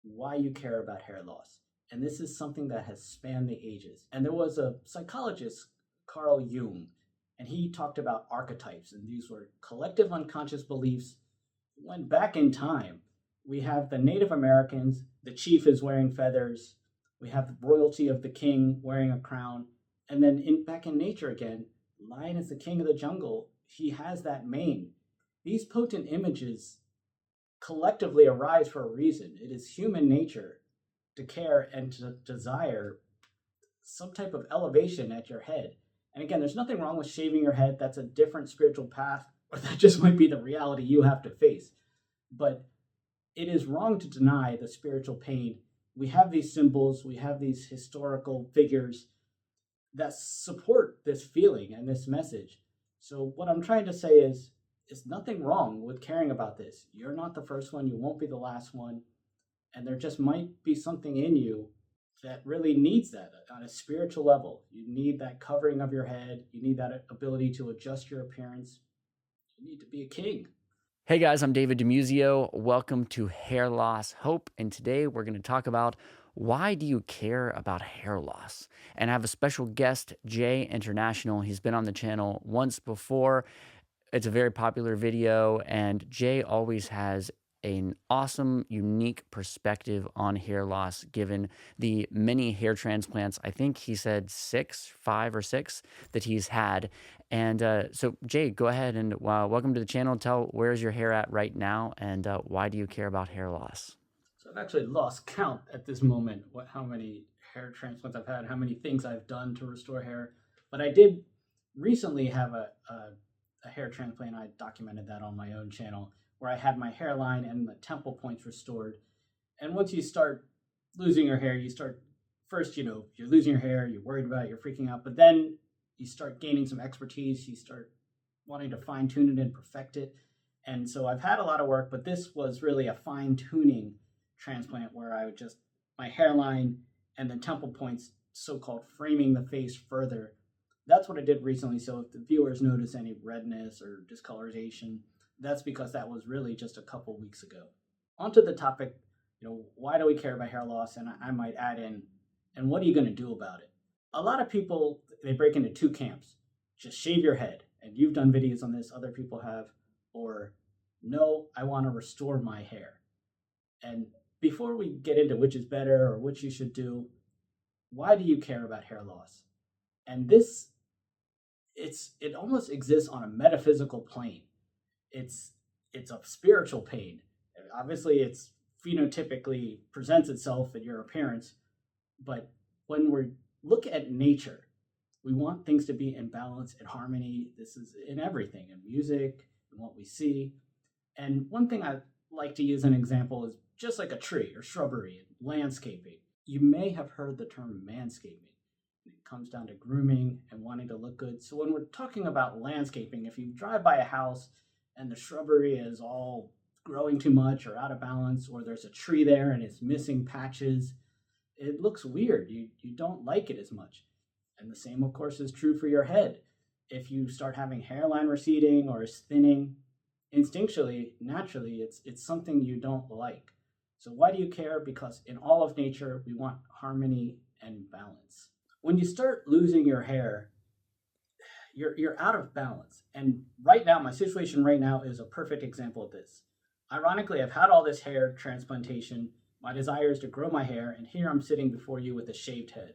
why you care about hair loss. And this is something that has spanned the ages. And there was a psychologist, Carl Jung, and he talked about archetypes. And these were collective unconscious beliefs. Went back in time. We have the Native Americans, the chief is wearing feathers. We have the royalty of the king wearing a crown. And then back in nature again, lion is the king of the jungle. He has that mane. These potent images collectively arise for a reason. It is human nature to care and to desire some type of elevation at your head. And again, there's nothing wrong with shaving your head. That's a different spiritual path, or that just might be the reality you have to face. But it is wrong to deny the spiritual pain. We have these symbols, we have these historical figures that support this feeling and this message. So what I'm trying to say is nothing wrong with caring about this. You're not the first one, you won't be the last one. And there just might be something in you that really needs that on a spiritual level. You need that covering of your head. You need that ability to adjust your appearance. You need to be a king. Hey guys, I'm David DeMuzio. Welcome to Hair Loss Hope. And today we're going to talk about why do you care about hair loss? And I have a special guest, Jay International. He's been on the channel once before. It's a very popular video, and Jay always has an awesome, unique perspective on hair loss, given the many hair transplants. I think he said 5 or 6 that he's had. And so Jay, go ahead and welcome to the channel. Tell where's your hair at right now, and why do you care about hair loss? So I've actually lost count at this moment, how many hair transplants I've had, how many things I've done to restore hair. But I did recently have a hair transplant. I documented that on my own channel, where I had my hairline and the temple points restored. And once you start losing your hair, you start first, you're losing your hair, you're worried about it, you're freaking out, but then you start gaining some expertise, you start wanting to fine tune it and perfect it. And so I've had a lot of work, but this was really a fine tuning transplant where I would just, my hairline and the temple points, so-called framing the face further. That's what I did recently. So if the viewers notice any redness or discoloration, that's because that was really just a couple weeks ago. Onto the topic, why do we care about hair loss? And I might add in, and what are you going to do about it? A lot of people, they break into 2 camps. Just shave your head. And you've done videos on this, other people have. Or, no, I want to restore my hair. And before we get into which is better or which you should do, why do you care about hair loss? And this, it almost exists on a metaphysical plane. It's a spiritual pain. Obviously, it's phenotypically presents itself in your appearance, but when we look at nature, we want things to be in balance and harmony. This is in everything, in music, in what we see. And one thing I like to use an example is just like a tree or shrubbery and landscaping. You may have heard the term manscaping. It comes down to grooming and wanting to look good. So when we're talking about landscaping, if you drive by a house and the shrubbery is all growing too much or out of balance, or there's a tree there and it's missing patches, it looks weird. You don't like it as much. And the same, of course, is true for your head. If you start having hairline receding or is thinning, instinctually, naturally, it's something you don't like. So why do you care? Because in all of nature, we want harmony and balance. When you start losing your hair, you're out of balance. And right now, my situation right now is a perfect example of this. Ironically, I've had all this hair transplantation. My desire is to grow my hair, and here I'm sitting before you with a shaved head.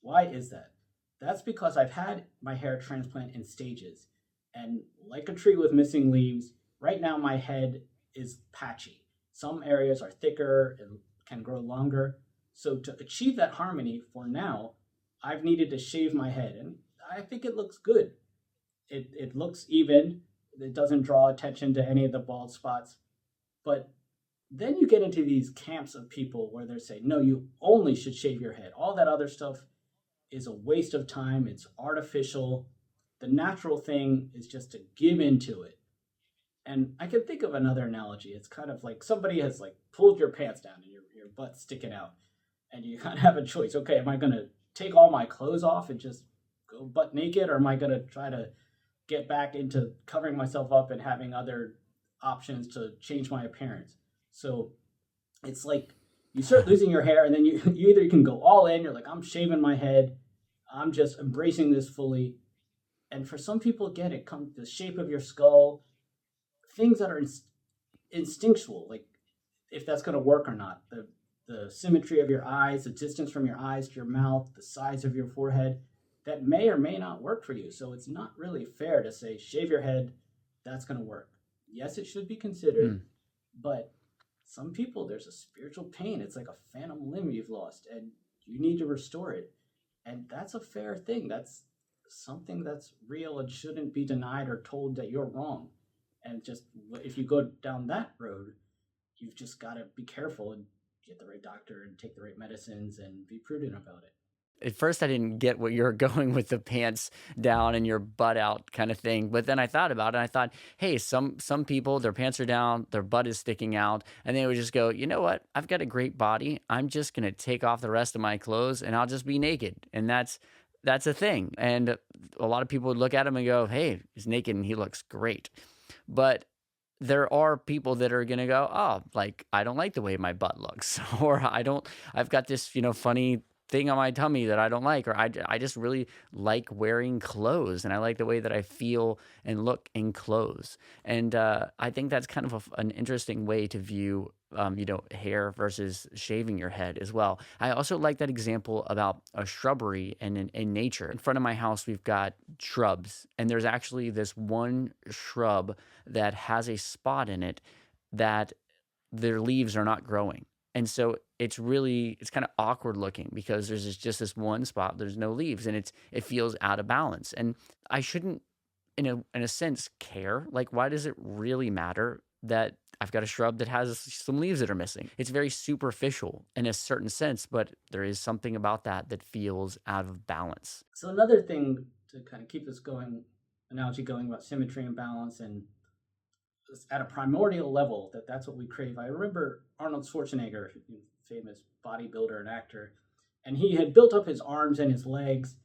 Why is that? That's because I've had my hair transplant in stages. And like a tree with missing leaves, right now my head is patchy. Some areas are thicker and can grow longer. So to achieve that harmony for now, I've needed to shave my head. And I think it looks good. It looks even. It doesn't draw attention to any of the bald spots. But then you get into these camps of people where they're saying, no, you only should shave your head. All that other stuff is a waste of time. It's artificial. The natural thing is just to give into it. And I can think of another analogy. It's kind of like somebody has pulled your pants down and your butt's sticking out. And you kind of have a choice. Okay, am I going to take all my clothes off and just go butt naked? Or am I going to try to get back into covering myself up and having other options to change my appearance? So it's like You start losing your hair, and then you either can go all in, you're like, I'm shaving my head, I'm just embracing this fully. And for some people, again, it comes the shape of your skull, things that are instinctual, like if that's going to work or not. The symmetry of your eyes, the distance from your eyes to your mouth, the size of your forehead, that may or may not work for you. So it's not really fair to say, shave your head, that's going to work. Yes, it should be considered, but some people, there's a spiritual pain. It's like a phantom limb you've lost, and you need to restore it. And that's a fair thing. That's something that's real and shouldn't be denied or told that you're wrong. And just if you go down that road, you've just got to be careful and get the right doctor and take the right medicines and be prudent about it. At first I didn't get what you were going with the pants down and your butt out kind of thing. But then I thought about it and I thought, hey, some people, their pants are down, their butt is sticking out, and they would just go, you know what? I've got a great body. I'm just gonna take off the rest of my clothes and I'll just be naked. And that's a thing. And a lot of people would look at him and go, hey, he's naked and he looks great. But there are people that are gonna go, oh, like I don't like the way my butt looks, or I've got this, funny thing on my tummy that I don't like, or I just really like wearing clothes and I like the way that I feel and look in clothes. And I think that's kind of an interesting way to view, hair versus shaving your head as well. I also like that example about a shrubbery and in nature. In front of my house, we've got shrubs, and there's actually this one shrub that has a spot in it that their leaves are not growing. And so it's kind of awkward looking because there's just this one spot, there's no leaves, and it feels out of balance. And I shouldn't, in a sense, care. Like, why does it really matter that I've got a shrub that has some leaves that are missing? It's very superficial in a certain sense, but there is something about that feels out of balance. So another thing to kind of keep this analogy going about symmetry and balance, and at a primordial level, that's what we crave. I remember Arnold Schwarzenegger, famous bodybuilder and actor, and he had built up his arms and his legs,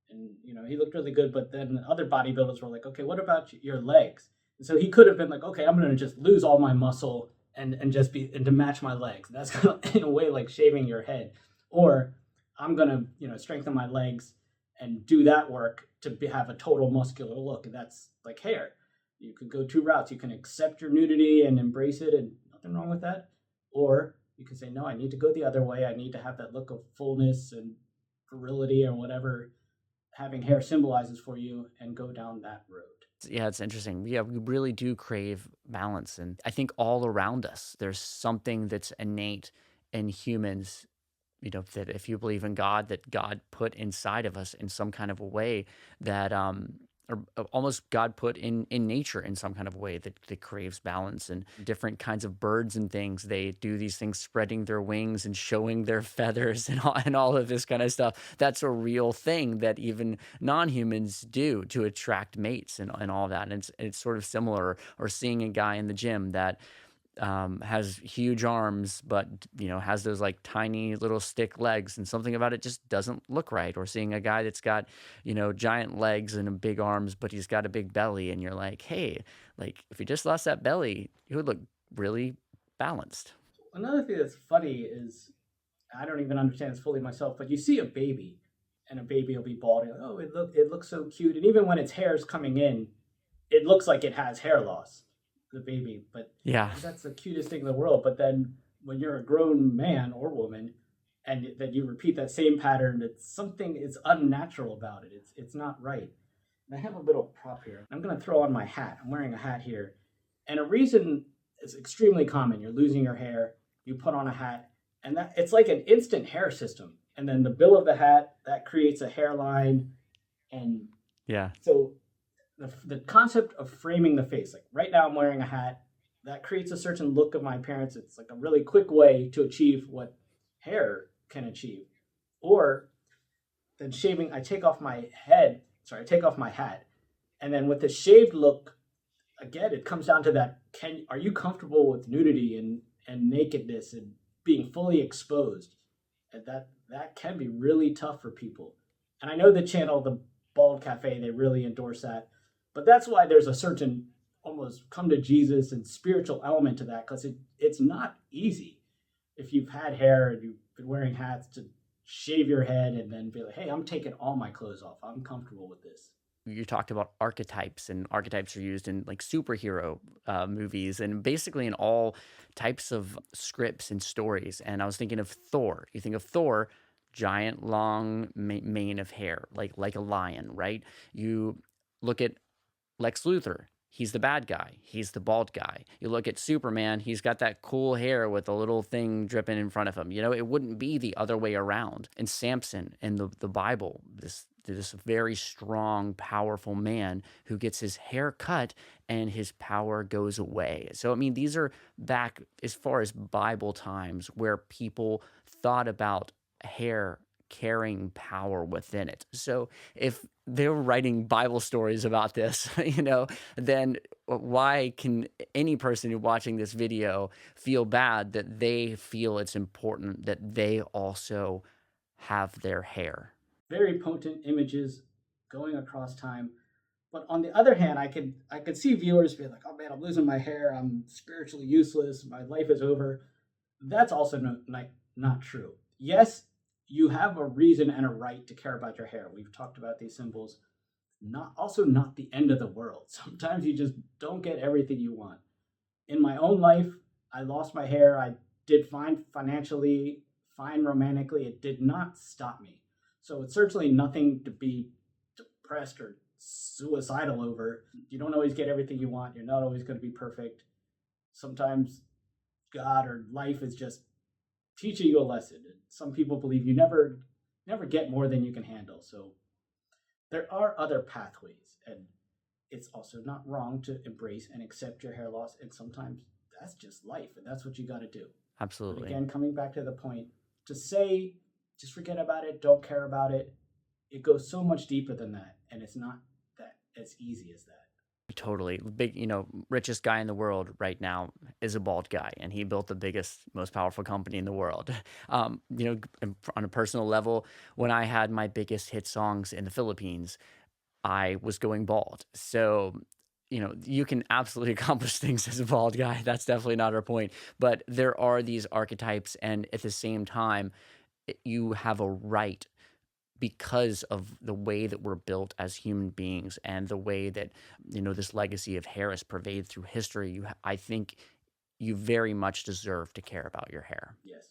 and he looked really good. But then other bodybuilders were like, okay, what about your legs? And so he could have been like, okay, I'm going to just lose all my muscle and just to match my legs. That's kind of in a way like shaving your head, or I'm going to strengthen my legs and do that work to have a total muscular look. And that's like hair. You could go two routes. You can accept your nudity and embrace it, and nothing wrong with that. Or you can say, no, I need to go the other way. I need to have that look of fullness and virility or whatever having hair symbolizes for you, and go down that road. Yeah, it's interesting. Yeah, we really do crave balance. And I think all around us, there's something that's innate in humans, that if you believe in God, that God put inside of us in some kind of a way that, or almost God put in nature in some kind of way that craves balance. And different kinds of birds and things, they do these things, spreading their wings and showing their feathers and all of this kind of stuff. That's a real thing that even non-humans do to attract mates and all that. And it's sort of similar, or seeing a guy in the gym that has huge arms, but has those like tiny little stick legs, and something about it just doesn't look right. Or seeing a guy that's got giant legs and big arms, but he's got a big belly, and you're like, hey, like if he just lost that belly, he would look really balanced. Another thing that's funny is, I don't even understand this fully myself, but you see a baby, and a baby will be bald. And, oh, it looks so cute, and even when its hair is coming in, it looks like it has hair loss, the baby. But Yeah. that's the cutest thing in the world. But then when you're a grown man or woman, and that you repeat that same pattern, it's unnatural about it. It's not right. And I have a little prop here. I'm going to throw on my hat. I'm wearing a hat here, and a reason is extremely common. You're losing your hair, you put on a hat, and that it's like an instant hair system. And then the bill of the hat, that creates a hairline. And Yeah. so the concept of framing the face, like right now I'm wearing a hat, that creates a certain look of my appearance. It's like a really quick way to achieve what hair can achieve. Or then shaving, I take off my hat, and then with the shaved look, again, it comes down to that: are you comfortable with nudity and nakedness and being fully exposed? And that can be really tough for people. And I know the channel, the Bald Cafe, they really endorse that. But that's why there's a certain almost come to Jesus and spiritual element to that, because it's not easy. if you've had hair and you've been wearing hats, to shave your head and then be like, hey, I'm taking all my clothes off. I'm comfortable with this. You talked about archetypes, and archetypes are used in like superhero movies and basically in all types of scripts and stories. And I was thinking of Thor. You think of Thor, giant, long mane of hair, like a lion, right? You look at Lex Luthor. He's the bad guy. He's the bald guy. You look at Superman, he's got that cool hair with a little thing dripping in front of him. You know, it wouldn't be the other way around. And Samson in the Bible, this very strong, powerful man who gets his hair cut and his power goes away. So, I mean, these are back as far as Bible times where people thought about hair carrying power within it. So, if they're writing Bible stories about this, then why can any person who's watching this video feel bad that they feel it's important that they also have their hair? Very potent images going across time. But on the other hand, I could see viewers being like, "Oh man, I'm losing my hair. I'm spiritually useless. My life is over." That's also not true. Yes, you have a reason and a right to care about your hair. We've talked about these symbols. Not the end of the world. Sometimes you just don't get everything you want. In my own life, I lost my hair. I did fine financially, fine romantically. It did not stop me. So it's certainly nothing to be depressed or suicidal over. You don't always get everything you want. You're not always going to be perfect. Sometimes God or life is just teaching you a lesson. Some people believe you never get more than you can handle. So there are other pathways, and it's also not wrong to embrace and accept your hair loss. And sometimes that's just life, and that's what you got to do. But Absolutely. again, coming back to the point, to say just forget about it, don't care about it, it goes so much deeper than that, and it's not that as easy as that. Totally. Big, richest guy in the world right now is a bald guy, and he built the biggest, most powerful company in the world. On a personal level, when I had my biggest hit songs in the Philippines, I was going bald. So, you can absolutely accomplish things as a bald guy. That's definitely not our point. But there are these archetypes, and at the same time, you have a right because of the way that we're built as human beings and the way that this legacy of hair is pervaded through history. I think you very much deserve to care about your hair. Yes.